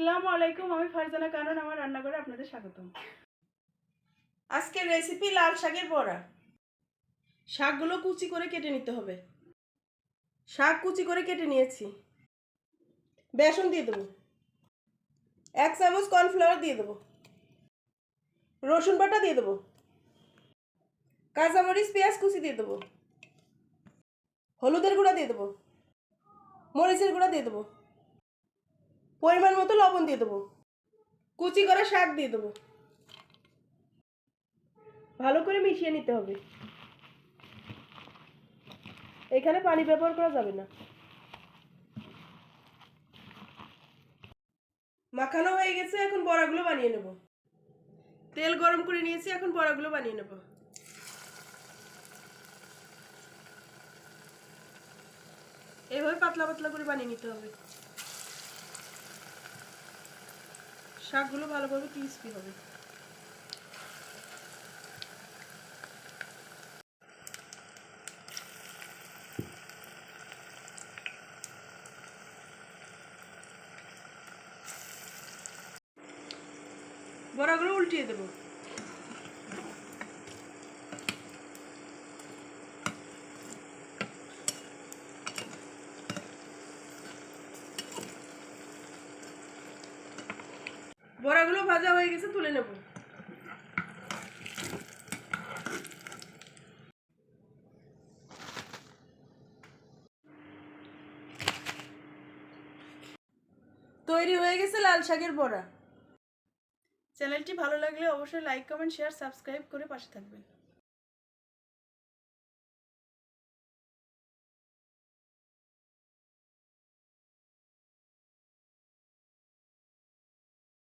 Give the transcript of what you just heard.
আসসালামু আলাইকুম। আমি ফারজানা কানন, আমার রান্নাঘরে আপনাদের স্বাগতম। আজকের রেসিপি লাল শাকের বড়া। শাকগুলো কুচি করে কেটে নিতে হবে। শাক কুচি করে কেটে নিয়েছি। বেসন দিয়ে দেবো, 1 চামচ কর্নফ্লাওয়ার দিয়ে দেবো, রসুন বাটা দিয়ে দেবো, কাঁচামরিচ পেঁয়াজ কুচি দিয়ে দেবো, হলুদের গুঁড়া দিয়ে দেবো, মরিচের গুঁড়া দিয়ে দেবো, পরিমাণ মতো লবণ দিয়ে দেবো, কুচি করা শাক দিয়ে দেবো। ভালো করে মিশিয়ে নিতে হবে। এখানে পানি ব্যবহার করা যাবে না। মাখানো হয়ে গেছে, এখন বড়াগুলো বানিয়ে নেব। তেল গরম করে নিয়েছি, এখন বড়াগুলো বানিয়ে নেব। এইভাবে পাতলা পাতলা করে বানিয়ে নিতে হবে। শাকগুলো ভালোভাবে ক্রিস্পি হবে। বড়াগুলো উল্টিয়ে দেব। বড়াগুলো ভাজা হয়ে গেছে, তুলে নেব। তৈরি হয়ে গেছে লাল শাকের বড়া। চ্যানেলটি ভালো লাগলে অবশ্যই লাইক, কমেন্ট, শেয়ার, সাবস্ক্রাইব করে পাশে থাকবেন।